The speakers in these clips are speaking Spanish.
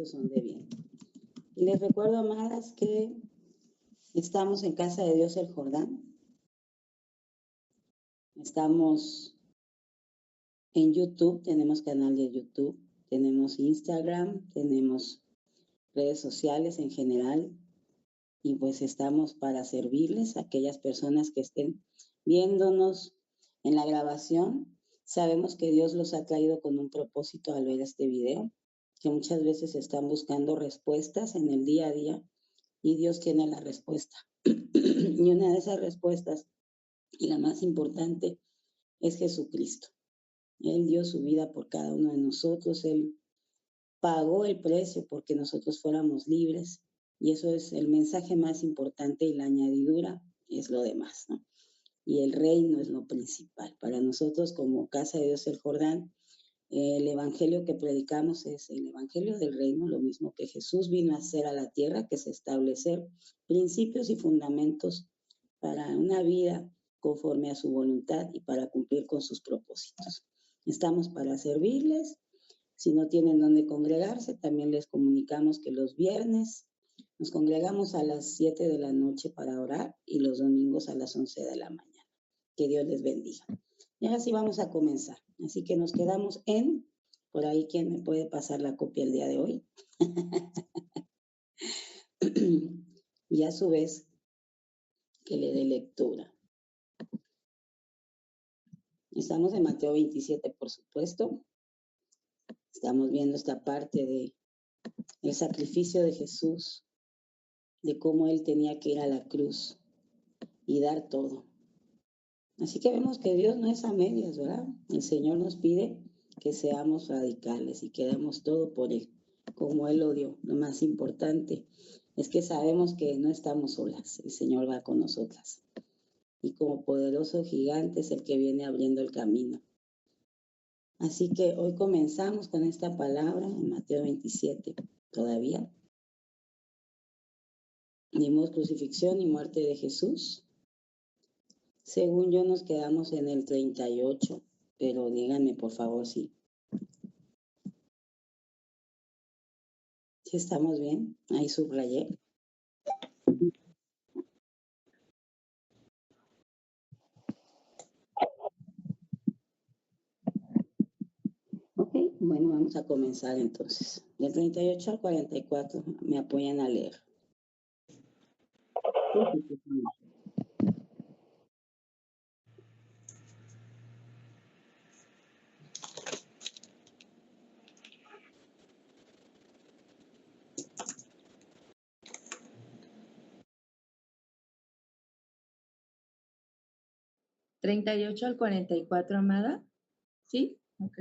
pensamientos son de bien. Y les recuerdo, amadas, que estamos en Casa de Dios el Jordán. Estamos en YouTube, tenemos canal de YouTube, tenemos Instagram, tenemos redes sociales en general, y pues estamos para servirles a aquellas personas que estén viéndonos en la grabación. Sabemos que Dios los ha traído con un propósito al ver este video, que muchas veces están buscando respuestas en el día a día y Dios tiene la respuesta. Y una de esas respuestas, y la más importante, es Jesucristo. Él dio su vida por cada uno de nosotros, Él pagó el precio porque nosotros fuéramos libres, y eso es el mensaje más importante, y la añadidura es lo demás, ¿no? Y el reino es lo principal. Para nosotros como Casa de Dios el Jordán, el evangelio que predicamos es el evangelio del reino, lo mismo que Jesús vino a hacer a la tierra, que es establecer principios y fundamentos para una vida conforme a su voluntad y para cumplir con sus propósitos. Estamos para servirles. Si no tienen dónde congregarse, también les comunicamos que los viernes nos congregamos a las 7 de la noche para orar y los domingos a las 11 de la mañana. Que Dios les bendiga. Y ahora sí vamos a comenzar. Así que nos quedamos en, por ahí, ¿quién me puede pasar la copia el día de hoy? Y a su vez, que le dé lectura. Estamos en Mateo 27, por supuesto. Estamos viendo esta parte de el sacrificio de Jesús, de cómo Él tenía que ir a la cruz y dar todo. Así que vemos que Dios no es a medias, ¿verdad? El Señor nos pide que seamos radicales y que demos todo por Él, como Él lo dio. Lo más importante es que sabemos que no estamos solas, el Señor va con nosotras. Y como poderoso gigante es el que viene abriendo el camino. Así que hoy comenzamos con esta palabra en Mateo 27, todavía. Vimos crucifixión y muerte de Jesús. Según yo nos quedamos en el 38, pero díganme por favor si estamos bien. Ahí subrayé. Ok, bueno, vamos a comenzar entonces. Del 38 al 44 me apoyan a leer. ¿38 al 44, amada? ¿Sí? Ok.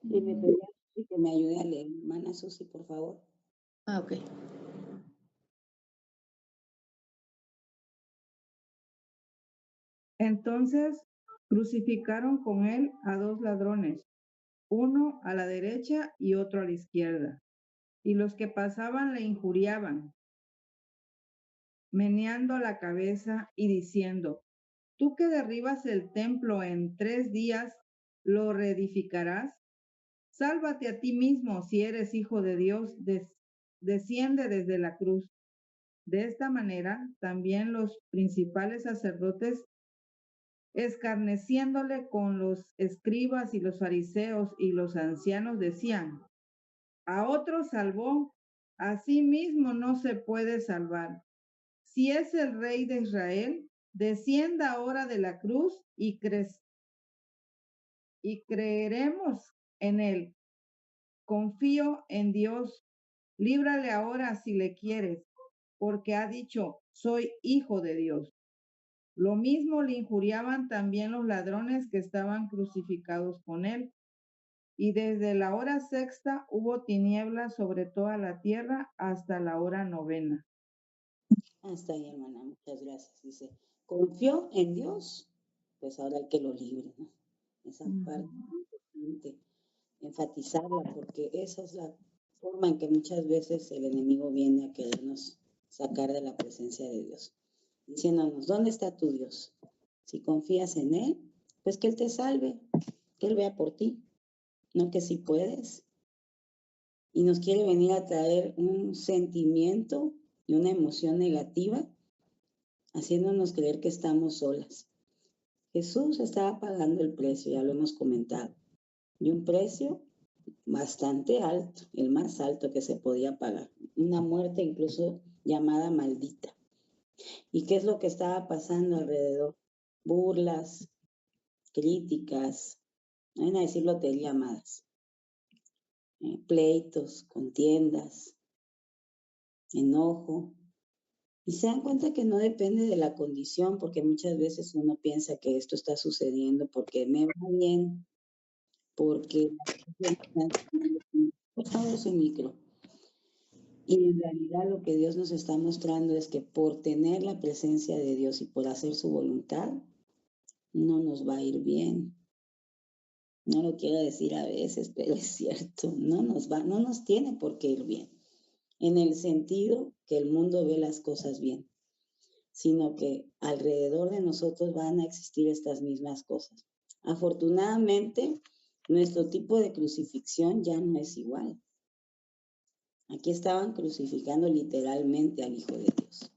Y me pedía que me ayude a leer, hermana Susi, por favor. Ah, ok. Entonces crucificaron con él a dos ladrones, uno a la derecha y otro a la izquierda. Y los que pasaban le injuriaban, meneando la cabeza y diciendo: Tú que derribas el templo en 3 días, ¿lo reedificarás? Sálvate a ti mismo si eres hijo de Dios, desciende desde la cruz. De esta manera, también los principales sacerdotes, escarneciéndole con los escribas y los fariseos y los ancianos, decían: a otro salvó, a sí mismo no se puede salvar. Si es el rey de Israel, descienda ahora de la cruz y creeremos en él. Confío en Dios, líbrale ahora si le quieres, porque ha dicho: soy hijo de Dios. Lo mismo le injuriaban también los ladrones que estaban crucificados con él. Y desde la hora 6 hubo tinieblas sobre toda la tierra hasta la hora 9. Hasta ahí, hermana, muchas gracias. Dice, confió en Dios, pues ahora hay que lo libre, ¿no? Esa parte importante, enfatizarla, porque esa es la forma en que muchas veces el enemigo viene a querernos sacar de la presencia de Dios, diciéndonos: ¿dónde está tu Dios? Si confías en Él, pues que Él te salve, que Él vea por ti, no que si puedes, y nos quiere venir a traer un sentimiento y una emoción negativa, haciéndonos creer que estamos solas. Jesús estaba pagando el precio, ya lo hemos comentado, y un precio bastante alto, el más alto que se podía pagar, una muerte incluso llamada maldita. ¿Y qué es lo que estaba pasando alrededor? Burlas, críticas, no van a decirlo de llamadas, pleitos, contiendas, enojo. Y se dan cuenta que no depende de la condición, porque muchas veces uno piensa que esto está sucediendo porque me va bien, porque... Por favor, su micro. Y en realidad lo que Dios nos está mostrando es que por tener la presencia de Dios y por hacer su voluntad, no nos va a ir bien. No lo quiero decir a veces, pero es cierto, no nos tiene por qué ir bien. En el sentido que el mundo ve las cosas bien, sino que alrededor de nosotros van a existir estas mismas cosas. Afortunadamente, nuestro tipo de crucifixión ya no es igual. Aquí estaban crucificando literalmente al Hijo de Dios.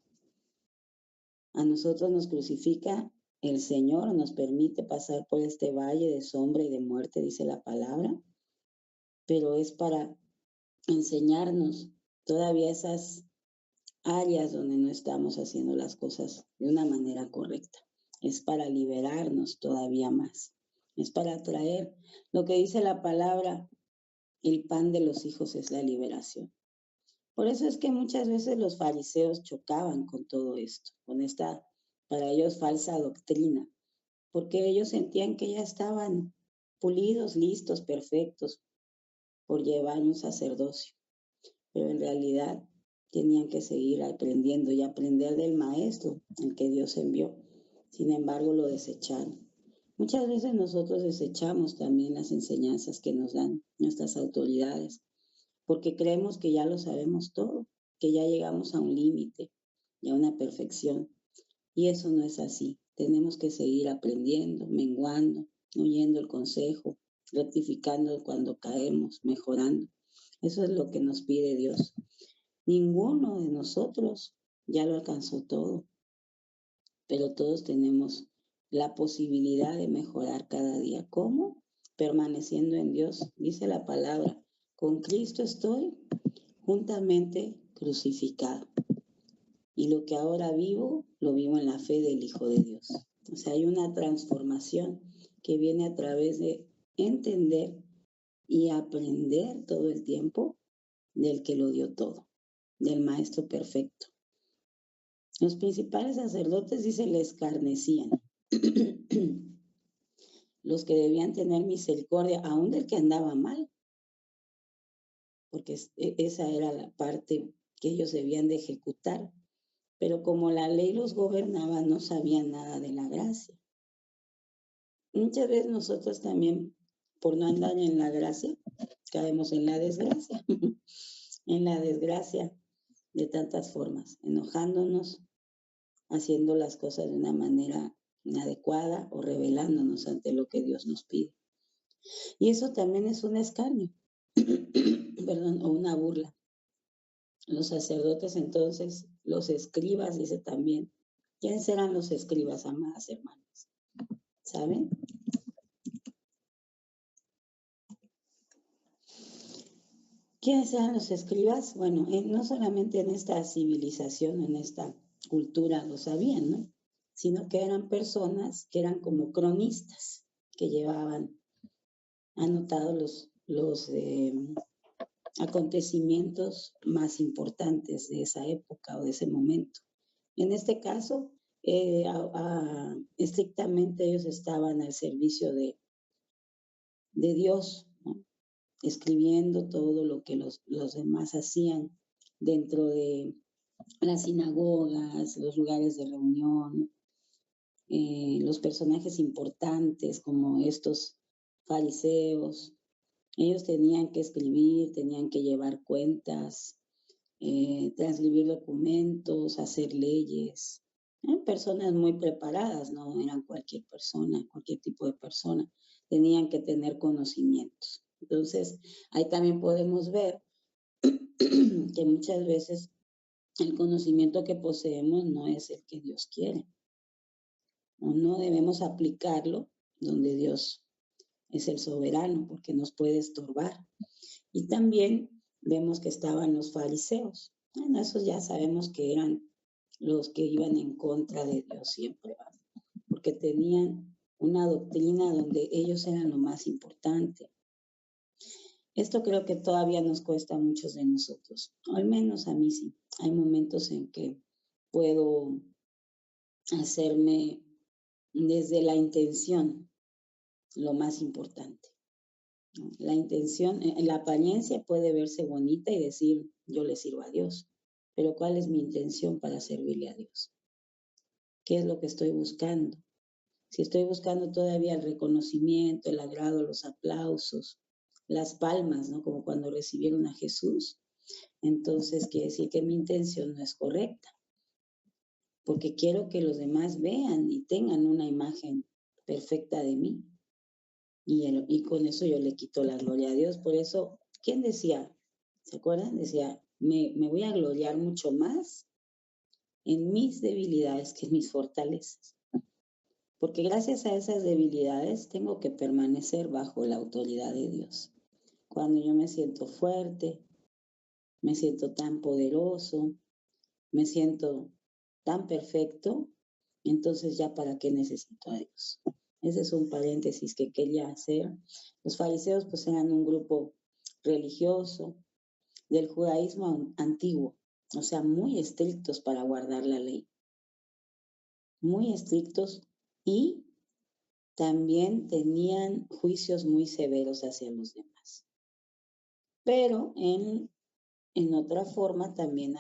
A nosotros nos crucifica el Señor, nos permite pasar por este valle de sombra y de muerte, dice la palabra, pero es para enseñarnos todavía esas áreas donde no estamos haciendo las cosas de una manera correcta. Es para liberarnos todavía más. Es para traer lo que dice la palabra, el pan de los hijos es la liberación. Por eso es que muchas veces los fariseos chocaban con todo esto, con esta, para ellos, falsa doctrina, porque ellos sentían que ya estaban pulidos, listos, perfectos por llevar un sacerdocio, pero en realidad tenían que seguir aprendiendo y aprender del maestro, el que Dios envió. Sin embargo, lo desecharon. Muchas veces nosotros desechamos también las enseñanzas que nos dan nuestras autoridades, porque creemos que ya lo sabemos todo, que ya llegamos a un límite y a una perfección. Y eso no es así. Tenemos que seguir aprendiendo, menguando, oyendo el consejo, rectificando cuando caemos, mejorando. Eso es lo que nos pide Dios. Ninguno de nosotros ya lo alcanzó todo, pero todos tenemos la posibilidad de mejorar cada día. ¿Cómo? Permaneciendo en Dios. Dice la palabra, con Cristo estoy juntamente crucificado. Y lo que ahora vivo, lo vivo en la fe del Hijo de Dios. O sea, hay una transformación que viene a través de entender y aprender todo el tiempo del que lo dio todo, del Maestro perfecto. Los principales sacerdotes, dice, le escarnecían. Los que debían tener misericordia, aún del que andaba mal, porque esa era la parte que ellos debían de ejecutar. Pero como la ley los gobernaba, no sabían nada de la gracia. Muchas veces nosotros también, por no andar en la gracia, caemos en la desgracia, en la desgracia de tantas formas, enojándonos, haciendo las cosas de una manera inadecuada o rebelándonos ante lo que Dios nos pide. Y eso también es un escarnio, perdón, o una burla. Los sacerdotes entonces, los escribas, dice también. ¿Quiénes eran los escribas, amadas hermanas? ¿Saben? ¿Quiénes eran los escribas? Bueno, no solamente en esta civilización, en esta cultura lo sabían, ¿no? Sino que eran personas que eran como cronistas, que llevaban anotados los acontecimientos más importantes de esa época o de ese momento. En este caso, estrictamente ellos estaban al servicio de Dios, ¿no? Escribiendo todo lo que los demás hacían dentro de las sinagogas, los lugares de reunión, los personajes importantes como estos fariseos. Ellos tenían que escribir, tenían que llevar cuentas, transcribir documentos, hacer leyes. Eran personas muy preparadas, no eran cualquier persona, cualquier tipo de persona. Tenían que tener conocimientos. Entonces, ahí también podemos ver que muchas veces el conocimiento que poseemos no es el que Dios quiere, o no debemos aplicarlo donde Dios es el soberano, porque nos puede estorbar. Y también vemos que estaban los fariseos. Bueno, esos ya sabemos que eran los que iban en contra de Dios siempre, ¿verdad? Porque tenían una doctrina donde ellos eran lo más importante. Esto creo que todavía nos cuesta a muchos de nosotros, o al menos a mí sí. Hay momentos en que puedo hacerme desde la intención lo más importante, ¿no? La intención, la apariencia puede verse bonita y decir, yo le sirvo a Dios, pero ¿cuál es mi intención para servirle a Dios? ¿Qué es lo que estoy buscando? Si estoy buscando todavía el reconocimiento, el agrado, los aplausos, las palmas, ¿no? Como cuando recibieron a Jesús, entonces quiere decir que mi intención no es correcta, porque quiero que los demás vean y tengan una imagen perfecta de mí. Y con eso yo le quito la gloria a Dios. Por eso, ¿quién decía? ¿Se acuerdan? Decía, me voy a gloriar mucho más en mis debilidades que en mis fortalezas. Porque gracias a esas debilidades tengo que permanecer bajo la autoridad de Dios. Cuando yo me siento fuerte, me siento tan poderoso, me siento tan perfecto, entonces ya para qué necesito a Dios. Ese es un paréntesis que quería hacer. Los fariseos pues eran un grupo religioso del judaísmo antiguo, o sea, muy estrictos para guardar la ley, muy estrictos, y también tenían juicios muy severos hacia los demás. Pero en otra forma también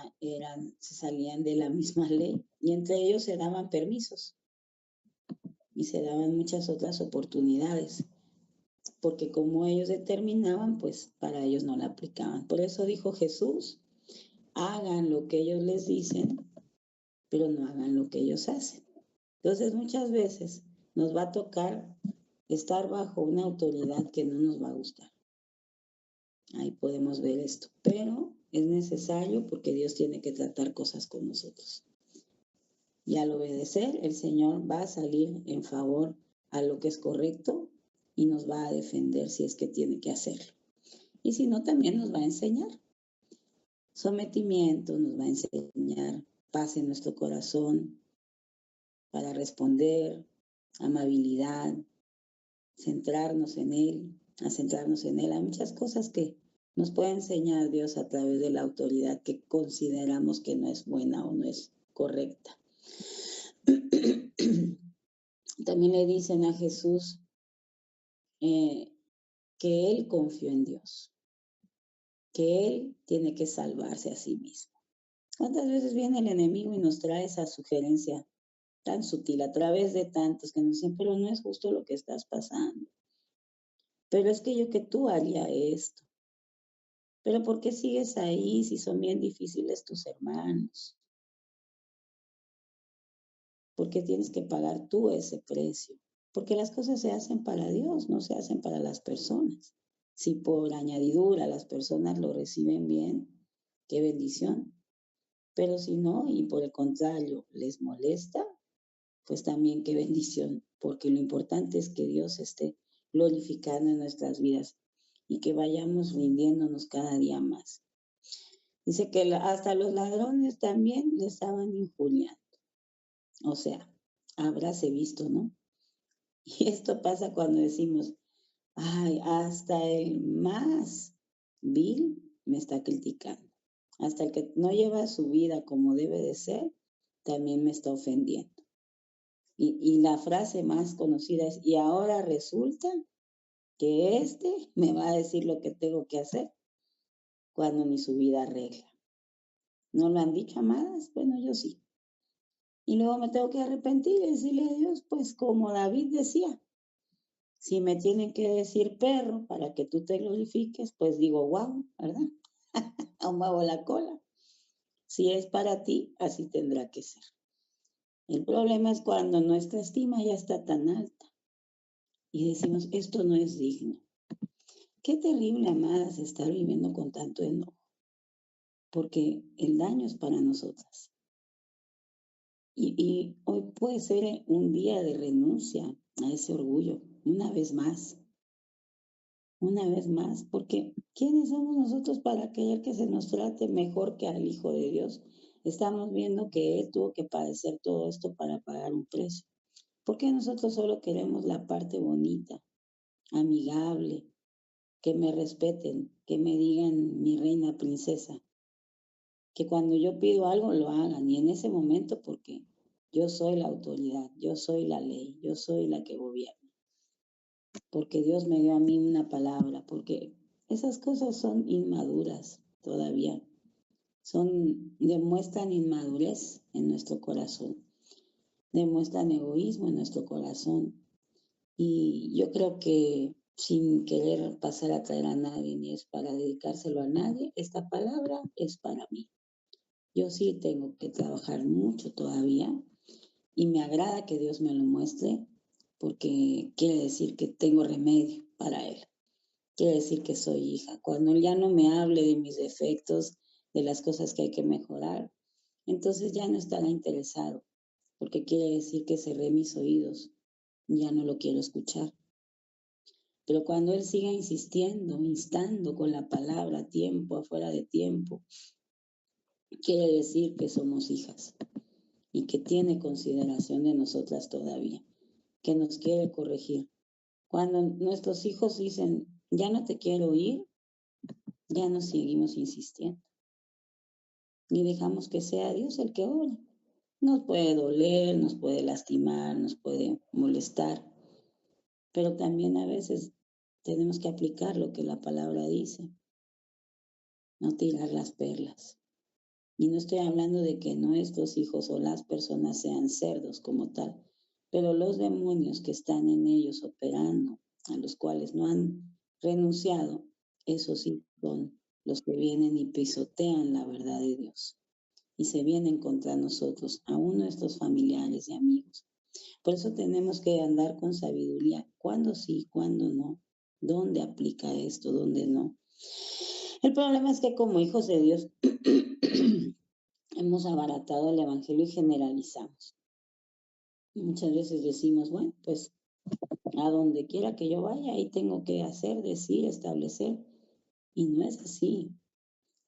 se salían de la misma ley, y entre ellos se daban permisos y se daban muchas otras oportunidades, porque como ellos determinaban, pues para ellos no la aplicaban. Por eso dijo Jesús, hagan lo que ellos les dicen, pero no hagan lo que ellos hacen. Entonces muchas veces nos va a tocar estar bajo una autoridad que no nos va a gustar. Ahí podemos ver esto, pero es necesario porque Dios tiene que tratar cosas con nosotros. Y al obedecer, el Señor va a salir en favor a lo que es correcto y nos va a defender si es que tiene que hacerlo. Y si no, también nos va a enseñar. Sometimiento, nos va a enseñar paz en nuestro corazón para responder, amabilidad, centrarnos en Él, a centrarnos en Él. Hay muchas cosas que nos puede enseñar Dios a través de la autoridad que consideramos que no es buena o no es correcta. También le dicen a Jesús que Él confió en Dios, que Él tiene que salvarse a sí mismo. ¿Cuántas veces viene el enemigo y nos trae esa sugerencia tan sutil a través de tantos que nos dicen, pero no es justo lo que estás pasando? Pero es que yo que tú haría esto. Pero ¿por qué sigues ahí si son bien difíciles tus hermanos? ¿Por qué tienes que pagar tú ese precio? Porque las cosas se hacen para Dios, no se hacen para las personas. Si por añadidura las personas lo reciben bien, qué bendición. Pero si no, y por el contrario, les molesta, pues también qué bendición, porque lo importante es que Dios esté glorificando en nuestras vidas y que vayamos rindiéndonos cada día más. Dice que hasta los ladrones también le estaban injuriando. O sea, habráse visto, ¿no? Y esto pasa cuando decimos, ay, hasta el más vil me está criticando. Hasta el que no lleva su vida como debe de ser, también me está ofendiendo. Y la frase más conocida es, y ahora resulta que este me va a decir lo que tengo que hacer cuando ni su vida arregla. ¿No lo han dicho, amadas? Bueno, yo sí. Y luego me tengo que arrepentir y decirle a Dios, pues como David decía, si me tienen que decir perro para que tú te glorifiques, pues digo, wow, ¿verdad? Aún muevo la cola. Si es para ti, así tendrá que ser. El problema es cuando nuestra estima ya está tan alta y decimos, esto no es digno. Qué terrible, amadas, estar viviendo con tanto enojo. porque el daño es para nosotras. Y hoy puede ser un día de renuncia a ese orgullo, una vez más, porque ¿quiénes somos nosotros para querer que se nos trate mejor que al Hijo de Dios? Estamos viendo que Él tuvo que padecer todo esto para pagar un precio. ¿Por qué nosotros solo queremos la parte bonita, amigable, que me respeten, que me digan mi reina princesa? Que cuando yo pido algo lo hagan y en ese momento porque yo soy la autoridad, yo soy la ley, yo soy la que gobierna, porque Dios me dio a mí una palabra, porque esas cosas son inmaduras todavía, demuestran inmadurez en nuestro corazón, demuestran egoísmo en nuestro corazón y yo creo que sin querer pasar a traer a nadie ni es para dedicárselo a nadie, esta palabra es para mí. Yo sí tengo que trabajar mucho todavía y me agrada que Dios me lo muestre porque quiere decir que tengo remedio para Él. Quiere decir que soy hija. Cuando Él ya no me hable de mis defectos, de las cosas que hay que mejorar, entonces ya no estará interesado porque quiere decir que cerré mis oídos. Ya no lo quiero escuchar. Pero cuando Él siga insistiendo, instando con la palabra tiempo afuera de tiempo, quiere decir que somos hijas y que tiene consideración de nosotras todavía, que nos quiere corregir. Cuando nuestros hijos dicen, ya no te quiero oír, ya nos seguimos insistiendo y dejamos que sea Dios el que ore. Nos puede doler, nos puede lastimar, nos puede molestar, pero también a veces tenemos que aplicar lo que la palabra dice, no tirar las perlas. Y no estoy hablando de que nuestros hijos o las personas sean cerdos como tal, pero los demonios que están en ellos operando, a los cuales no han renunciado, esos sí son los que vienen y pisotean la verdad de Dios. Y se vienen contra nosotros, aún nuestros familiares y amigos. Por eso tenemos que andar con sabiduría, cuándo sí, cuándo no, dónde aplica esto, dónde no. El problema es que como hijos de Dios hemos abaratado el evangelio y generalizamos. Y muchas veces decimos, bueno, pues a donde quiera que yo vaya, ahí tengo que hacer, decir, establecer. Y no es así.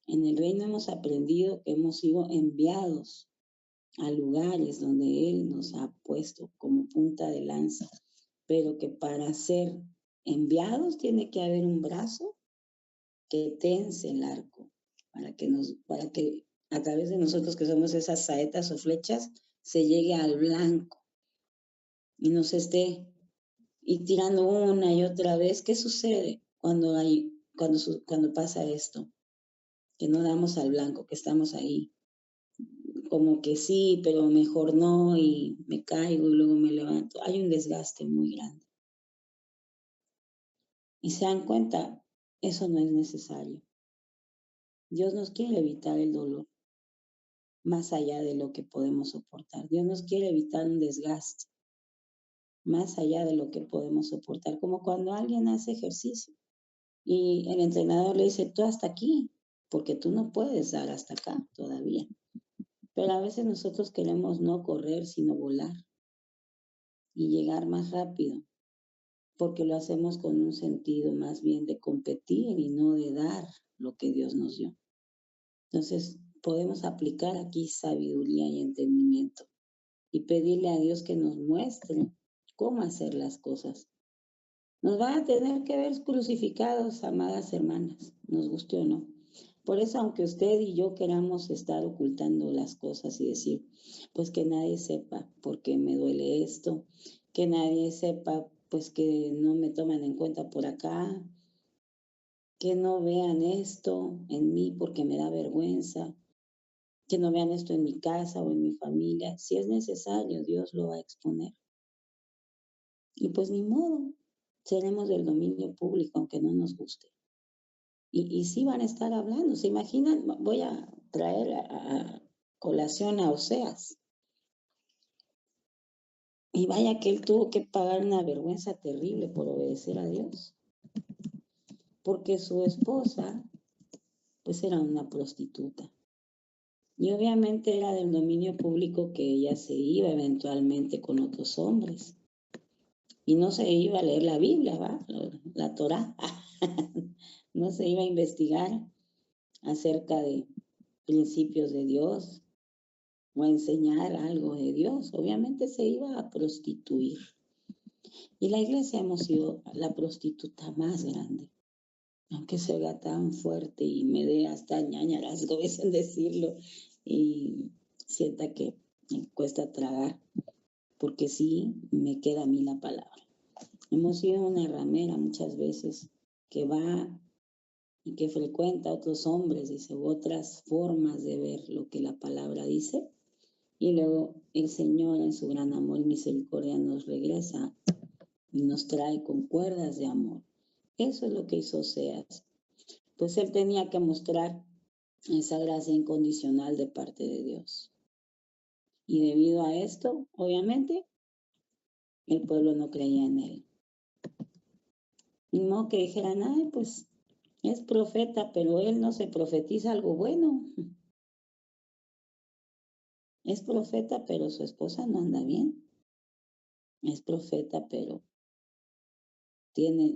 En el reino hemos aprendido que hemos sido enviados a lugares donde Él nos ha puesto como punta de lanza, pero que para ser enviados tiene que haber un brazo que tense el arco, para que a través de nosotros que somos esas saetas o flechas, se llegue al blanco y nos esté y tirando una y otra vez. ¿Qué sucede cuando pasa esto? Que no damos al blanco, que estamos ahí, como que sí, pero mejor no, y me caigo y luego me levanto. Hay un desgaste muy grande. Y se dan cuenta, eso no es necesario. Dios nos quiere evitar el dolor, más allá de lo que podemos soportar. Dios nos quiere evitar un desgaste, más allá de lo que podemos soportar, como cuando alguien hace ejercicio y el entrenador le dice, tú hasta aquí, porque tú no puedes dar hasta acá todavía. Pero a veces nosotros queremos no correr, sino volar y llegar más rápido, porque lo hacemos con un sentido más bien de competir y no de dar lo que Dios nos dio. Entonces, podemos aplicar aquí sabiduría y entendimiento y pedirle a Dios que nos muestre cómo hacer las cosas. Nos van a tener que ver crucificados, amadas hermanas, nos guste o no. Por eso, aunque usted y yo queramos estar ocultando las cosas y decir, pues que nadie sepa por qué me duele esto, que nadie sepa, pues que no me toman en cuenta por acá, que no vean esto en mí porque me da vergüenza, que no vean esto en mi casa o en mi familia. Si es necesario, Dios lo va a exponer. Y pues ni modo, seremos del dominio público, aunque no nos guste. Y sí van a estar hablando. ¿Se imaginan? Voy a traer a colación a Oseas. Y vaya que él tuvo que pagar una vergüenza terrible por obedecer a Dios. Porque su esposa, pues era una prostituta. Y obviamente era del dominio público que ella se iba eventualmente con otros hombres. Y no se iba a leer la Biblia, ¿va? La Torá. No se iba a investigar acerca de principios de Dios o a enseñar algo de Dios. Obviamente se iba a prostituir. Y la iglesia hemos sido la prostituta más grande. Aunque se oiga tan fuerte y me dé hasta ñañaras, en decirlo, y sienta que me cuesta tragar, porque sí me queda a mí la palabra. Hemos sido una ramera muchas veces que va y que frecuenta a otros hombres, dice, u otras formas de ver lo que la palabra dice, y luego el Señor en su gran amor y misericordia nos regresa y nos trae con cuerdas de amor. Eso es lo que hizo Oseas. Pues él tenía que mostrar esa gracia incondicional de parte de Dios. Y debido a esto, obviamente, el pueblo no creía en él. Ni modo que dijeran, ay, pues es profeta, pero él no se profetiza algo bueno. Es profeta, pero su esposa no anda bien. Es profeta, pero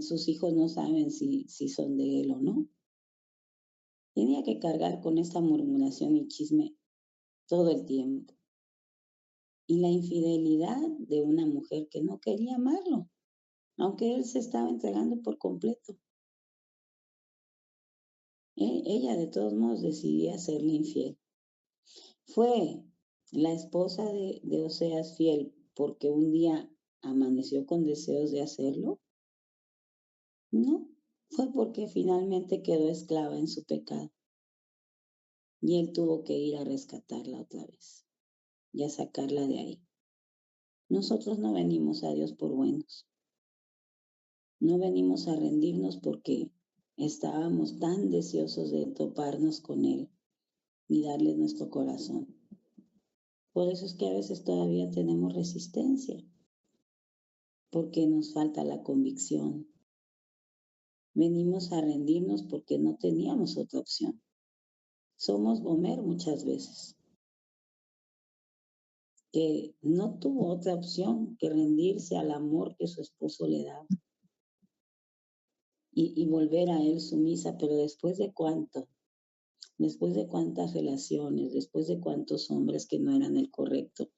sus hijos no saben si son de él o no. Tenía que cargar con esta murmuración y chisme todo el tiempo. Y la infidelidad de una mujer que no quería amarlo, aunque él se estaba entregando por completo. Ella de todos modos decidía serle infiel. Fue la esposa de Oseas fiel porque un día amaneció con deseos de hacerlo. No, fue porque finalmente quedó esclava en su pecado. Y él tuvo que ir a rescatarla otra vez y a sacarla de ahí. Nosotros no venimos a Dios por buenos. No venimos a rendirnos porque estábamos tan deseosos de toparnos con Él y darle nuestro corazón. Por eso es que a veces todavía tenemos resistencia, porque nos falta la convicción. Venimos a rendirnos porque no teníamos otra opción. Somos Gomer muchas veces, que no tuvo otra opción que rendirse al amor que su esposo le daba y volver a él sumisa, pero después de cuánto, después de cuántas relaciones, después de cuántos hombres que no eran el correcto,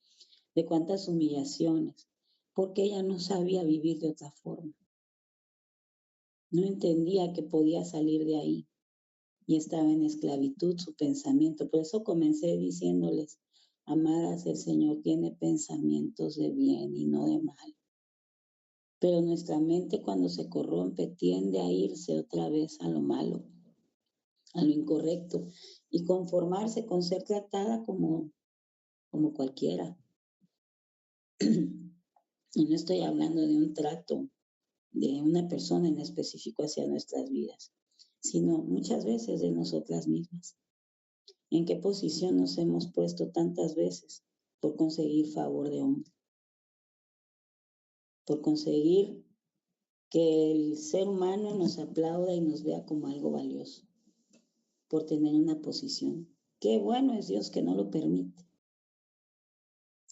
de cuántas humillaciones, porque ella no sabía vivir de otra forma. No entendía que podía salir de ahí y estaba en esclavitud su pensamiento. Por eso comencé diciéndoles, amadas, el Señor tiene pensamientos de bien y no de mal. Pero nuestra mente cuando se corrompe tiende a irse otra vez a lo malo, a lo incorrecto y conformarse con ser tratada como cualquiera. Y no estoy hablando de un trato de una persona en específico hacia nuestras vidas, sino muchas veces de nosotras mismas. ¿En qué posición nos hemos puesto tantas veces por conseguir favor de hombre? Por conseguir que el ser humano nos aplauda y nos vea como algo valioso, por tener una posición. Qué bueno es Dios que no lo permite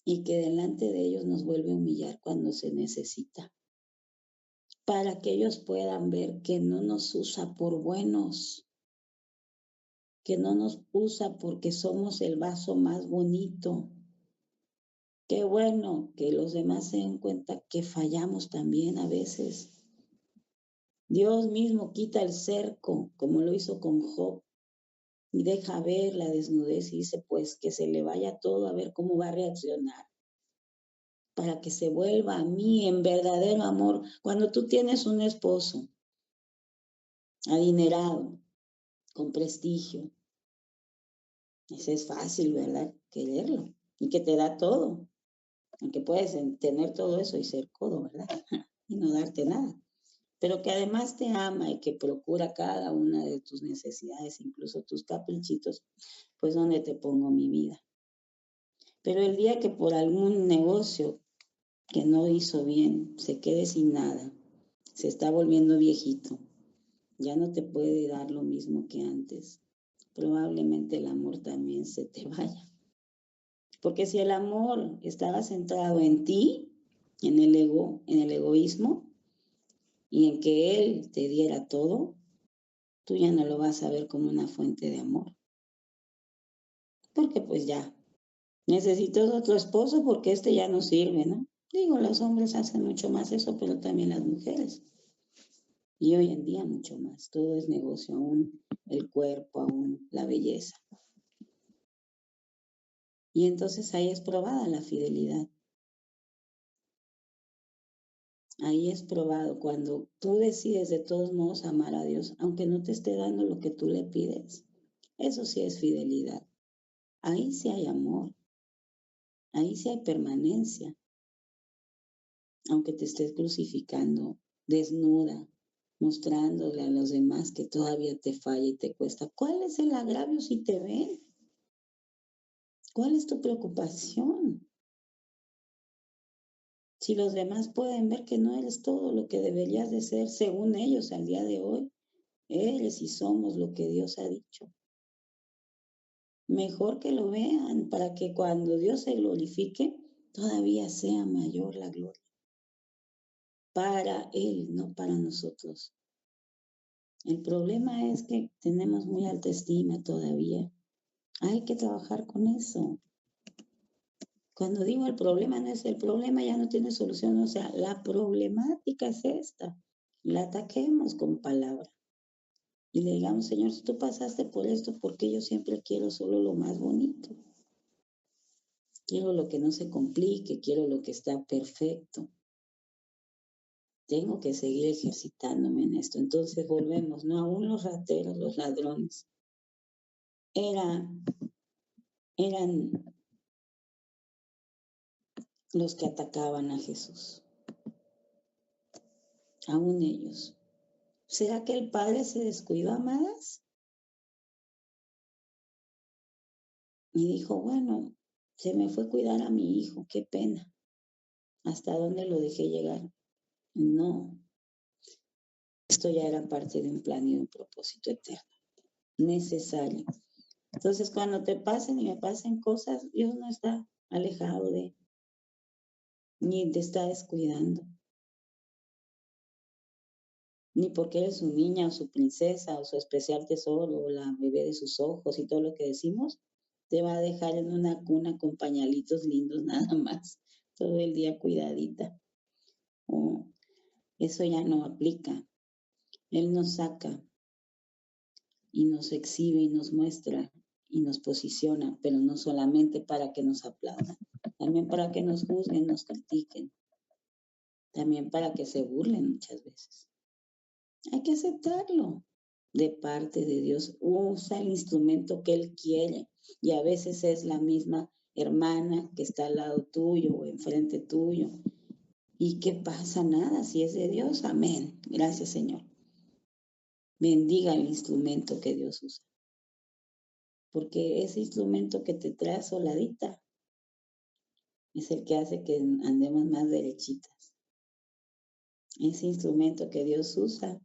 y que delante de ellos nos vuelve a humillar cuando se necesita, para que ellos puedan ver que no nos usa por buenos, que no nos usa porque somos el vaso más bonito. Qué bueno que los demás se den cuenta que fallamos también a veces. Dios mismo quita el cerco, como lo hizo con Job, y deja ver la desnudez y dice, pues que se le vaya todo a ver cómo va a reaccionar, para que se vuelva a mí en verdadero amor. Cuando tú tienes un esposo adinerado, con prestigio, eso es fácil, ¿verdad? Quererlo, y que te da todo, aunque puedes tener todo eso y ser codo, ¿verdad? Y no darte nada. Pero que además te ama y que procura cada una de tus necesidades, incluso tus caprichitos, pues ¿dónde te pongo mi vida? Pero el día que por algún negocio que no hizo bien se quede sin nada, se está volviendo viejito, ya no te puede dar lo mismo que antes, probablemente el amor también se te vaya. Porque si el amor estaba centrado en ti, en el ego, en el egoísmo, y en que él te diera todo, tú ya no lo vas a ver como una fuente de amor. Porque pues ya, necesitas otro esposo porque este ya no sirve, ¿no? Digo, los hombres hacen mucho más eso, pero también las mujeres. Y hoy en día mucho más. Todo es negocio, aún el cuerpo, aún la belleza. Y entonces ahí es probada la fidelidad. Ahí es probado cuando tú decides de todos modos amar a Dios, aunque no te esté dando lo que tú le pides. Eso sí es fidelidad. Ahí sí hay amor. Ahí sí hay permanencia. Aunque te estés crucificando, desnuda, mostrándole a los demás que todavía te falla y te cuesta. ¿Cuál es el agravio si te ven? ¿Cuál es tu preocupación? Si los demás pueden ver que no eres todo lo que deberías de ser, según ellos al día de hoy, eres y somos lo que Dios ha dicho. Mejor que lo vean para que cuando Dios se glorifique, todavía sea mayor la gloria. Para Él, no para nosotros. El problema es que tenemos muy alta estima todavía. Hay que trabajar con eso. Cuando digo el problema, no es el problema, ya no tiene solución. O sea, la problemática es esta. La ataquemos con palabra. Y le digamos, Señor, si tú pasaste por esto, porque yo siempre quiero solo lo más bonito. Quiero lo que no se complique, quiero lo que está perfecto. Tengo que seguir ejercitándome en esto. Entonces volvemos, ¿no? Aún los rateros, los ladrones, eran los que atacaban a Jesús. Aún ellos. ¿Será que el padre se descuidó, amadas? Y dijo, bueno, se me fue cuidar a mi hijo, qué pena. ¿Hasta dónde lo dejé llegar? No. Esto ya era parte de un plan y de un propósito eterno, necesario. Entonces, cuando te pasen y me pasen cosas, Dios no está alejado de, ni te está descuidando. Ni porque eres su niña o su princesa o su especial tesoro o la bebé de sus ojos y todo lo que decimos, te va a dejar en una cuna con pañalitos lindos nada más, todo el día cuidadita. Oh, eso ya no aplica. Él nos saca y nos exhibe y nos muestra y nos posiciona, pero no solamente para que nos aplaudan, también para que nos juzguen, nos critiquen, también para que se burlen muchas veces. Hay que aceptarlo de parte de Dios. Usa el instrumento que Él quiere y a veces es la misma hermana que está al lado tuyo o enfrente tuyo. ¿Y qué pasa? Nada, si es de Dios, amén. Gracias, Señor. Bendiga el instrumento que Dios usa. Porque ese instrumento que te trae soladita es el que hace que andemos más derechitas. Ese instrumento que Dios usa,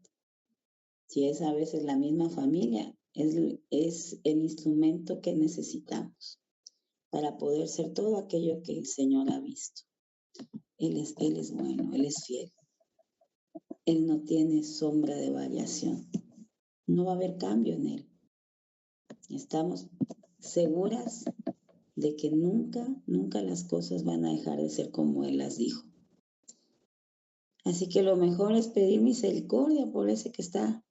si es a veces la misma familia, es el instrumento que necesitamos para poder ser todo aquello que el Señor ha visto. Él es bueno, Él es fiel. Él no tiene sombra de variación. No va a haber cambio en Él. Estamos seguras de que nunca, nunca las cosas van a dejar de ser como Él las dijo. Así que lo mejor es pedir misericordia por ese que está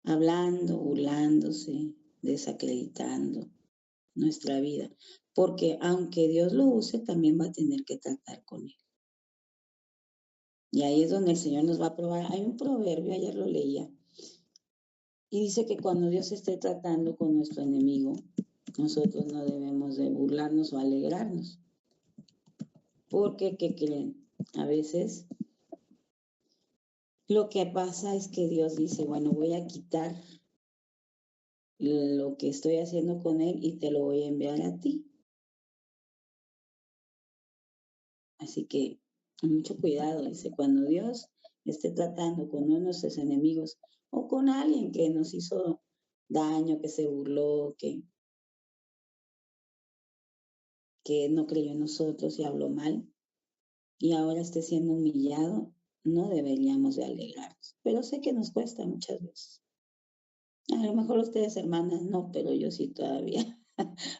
hablando, burlándose, desacreditando nuestra vida. Porque aunque Dios lo use, también va a tener que tratar con él. Y ahí es donde el Señor nos va a probar. Hay un proverbio, ayer lo leía, y dice que cuando Dios esté tratando con nuestro enemigo, nosotros no debemos de burlarnos o alegrarnos. Porque, ¿qué creen? A veces lo que pasa es que Dios dice, bueno, voy a quitar lo que estoy haciendo con él y te lo voy a enviar a ti. Así que mucho cuidado, dice, cuando Dios esté tratando con uno de nuestros enemigos o con alguien que nos hizo daño, que se burló, que no creyó en nosotros y habló mal, y ahora esté siendo humillado, no deberíamos de alegrarnos. Pero sé que nos cuesta muchas veces. A lo mejor ustedes, hermanas, no, pero yo sí todavía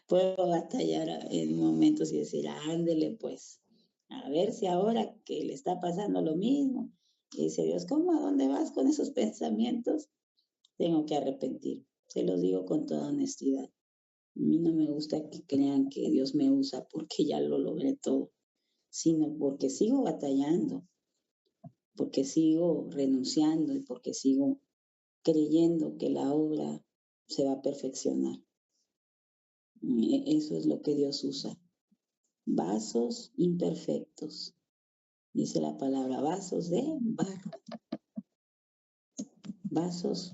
puedo batallar en momentos y decir, ándele pues, a ver si ahora que le está pasando lo mismo. Y dice Dios, ¿cómo? ¿A dónde vas con esos pensamientos? Tengo que arrepentir. Se los digo con toda honestidad. A mí no me gusta que crean que Dios me usa porque ya lo logré todo, sino porque sigo batallando, porque sigo renunciando y porque sigo creyendo que la obra se va a perfeccionar. Eso es lo que Dios usa. Vasos imperfectos, dice la palabra, vasos de barro, vasos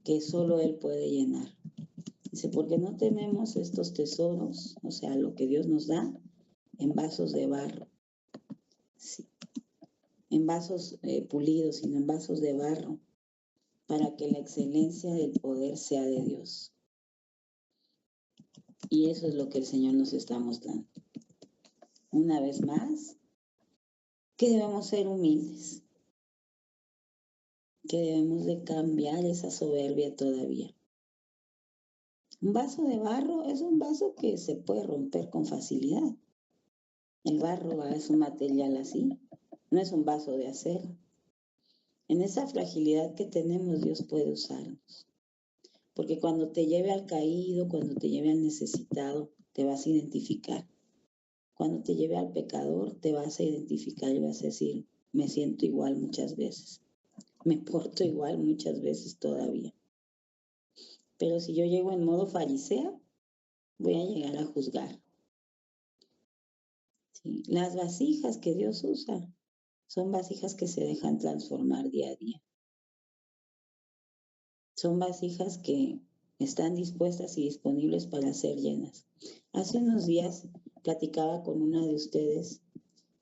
que solo Él puede llenar. Dice, porque no tenemos estos tesoros, o sea, lo que Dios nos da, en vasos de barro, sí, en vasos pulidos, sino en vasos de barro, para que la excelencia del poder sea de Dios. Y eso es lo que el Señor nos está mostrando. Una vez más, que debemos ser humildes, que debemos de cambiar esa soberbia todavía. Un vaso de barro es un vaso que se puede romper con facilidad. El barro es un material así, no es un vaso de acero. En esa fragilidad que tenemos, Dios puede usarnos. Porque cuando te lleve al caído, cuando te lleve al necesitado, te vas a identificar. Cuando te lleve al pecador, te vas a identificar y vas a decir, me siento igual muchas veces. Me porto igual muchas veces todavía. Pero si yo llego en modo farisea, voy a llegar a juzgar. ¿Sí? Las vasijas que Dios usa son vasijas que se dejan transformar día a día. Son vasijas que están dispuestas y disponibles para ser llenas. Hace unos días platicaba con una de ustedes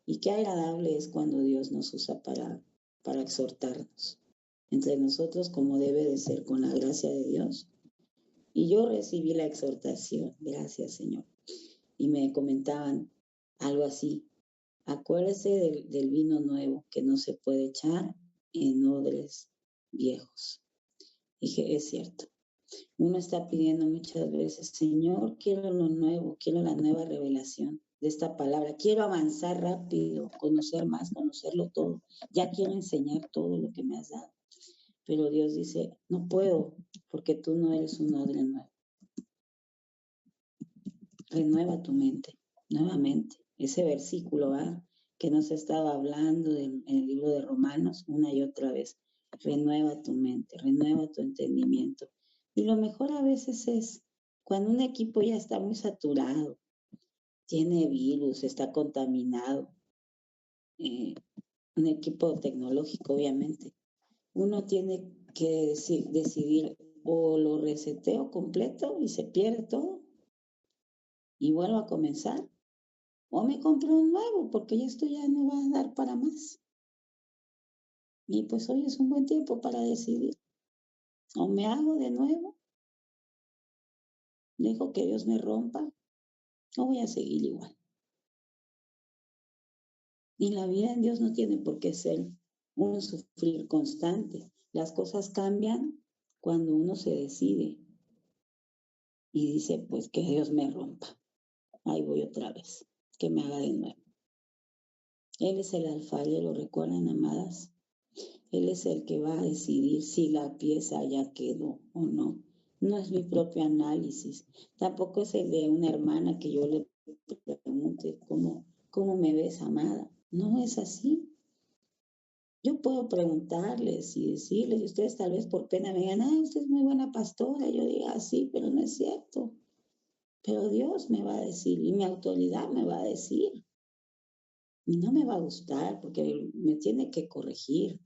y qué agradable es cuando Dios nos usa para exhortarnos entre nosotros como debe de ser con la gracia de Dios. Y yo recibí la exhortación, gracias Señor. Y me comentaban algo así, acuérdese del vino nuevo que no se puede echar en odres viejos. Dije, es cierto. Uno está pidiendo muchas veces, Señor, quiero lo nuevo, quiero la nueva revelación de esta palabra. Quiero avanzar rápido, conocer más, conocerlo todo. Ya quiero enseñar todo lo que me has dado. Pero Dios dice, no puedo, porque tú no eres un odre nuevo. Renueva tu mente, nuevamente. Ese versículo, que nos estaba hablando en el libro de Romanos una y otra vez. Renueva tu mente, renueva tu entendimiento. Y lo mejor a veces es cuando un equipo ya está muy saturado, tiene virus, está contaminado, un equipo tecnológico obviamente, uno tiene que decidir o lo reseteo completo y se pierde todo y vuelvo a comenzar, o me compro un nuevo porque esto ya no va a dar para más. Y pues hoy es un buen tiempo para decidir. O me hago de nuevo, dejo que Dios me rompa, o voy a seguir igual. Y la vida en Dios no tiene por qué ser un sufrir constante. Las cosas cambian cuando uno se decide y dice, pues que Dios me rompa. Ahí voy otra vez, que me haga de nuevo. Él es el alfarero, ¿recuerdan, amadas? Él es el que va a decidir si la pieza ya quedó o no. No es mi propio análisis. Tampoco es el de una hermana que yo le pregunte cómo me ves, amada. No es así. Yo puedo preguntarles y decirles, y ustedes tal vez por pena me digan, usted es muy buena pastora. Yo diga, sí, pero no es cierto. Pero Dios me va a decir y mi autoridad me va a decir. Y no me va a gustar porque me tiene que corregir.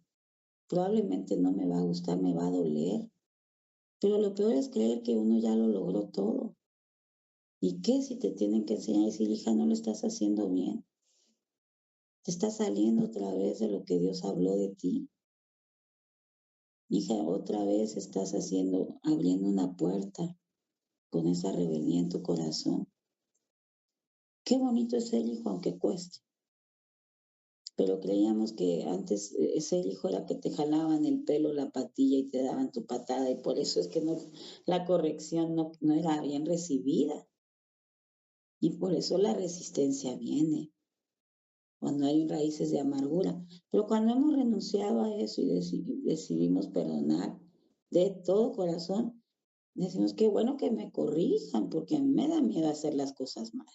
Probablemente no me va a gustar, me va a doler. Pero lo peor es creer que uno ya lo logró todo. ¿Y qué si te tienen que enseñar y decir, hija, no lo estás haciendo bien? Te está saliendo otra vez de lo que Dios habló de ti. Hija, otra vez estás abriendo una puerta con esa rebeldía en tu corazón. Qué bonito es ser hijo, aunque cueste. Pero creíamos que antes ser hijo era que te jalaban el pelo, la patilla y te daban tu patada, y por eso es que la corrección no era bien recibida. Y por eso la resistencia viene, cuando hay raíces de amargura. Pero cuando hemos renunciado a eso y decidimos perdonar de todo corazón, decimos, qué bueno que me corrijan, porque a mí me da miedo hacer las cosas mal.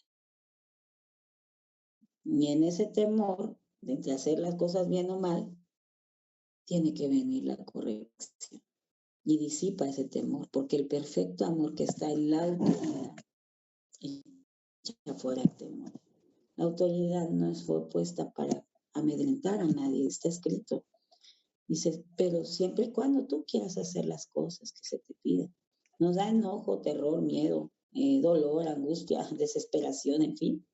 Y en ese temor de hacer las cosas bien o mal, tiene que venir la corrección. Y disipa ese temor, porque el perfecto amor que está en la autoridad echa fuera el temor. La autoridad no fue puesta para amedrentar a nadie, está escrito. Dice, pero siempre y cuando tú quieras hacer las cosas que se te piden. Nos da enojo, terror, miedo, dolor, angustia, desesperación, en fin.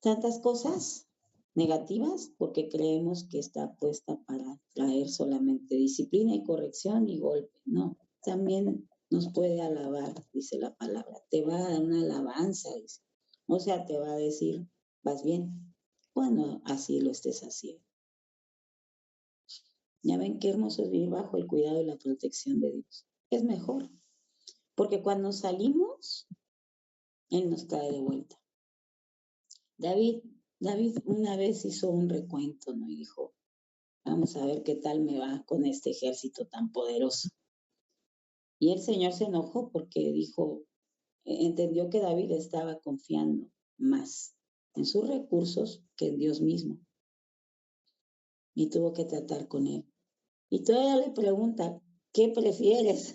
Tantas cosas negativas porque creemos que está puesta para traer solamente disciplina y corrección y golpe. No, también nos puede alabar, dice la palabra. Te va a dar una alabanza, dice. O sea, te va a decir, vas bien, cuando así lo estés haciendo. Ya ven qué hermoso es vivir bajo el cuidado y la protección de Dios. Es mejor, porque cuando salimos, Él nos trae de vuelta. David una vez hizo un recuento, ¿no? Y dijo, vamos a ver qué tal me va con este ejército tan poderoso. Y el Señor se enojó porque entendió que David estaba confiando más en sus recursos que en Dios mismo. Y tuvo que tratar con él. Y todavía le pregunta, ¿qué prefieres?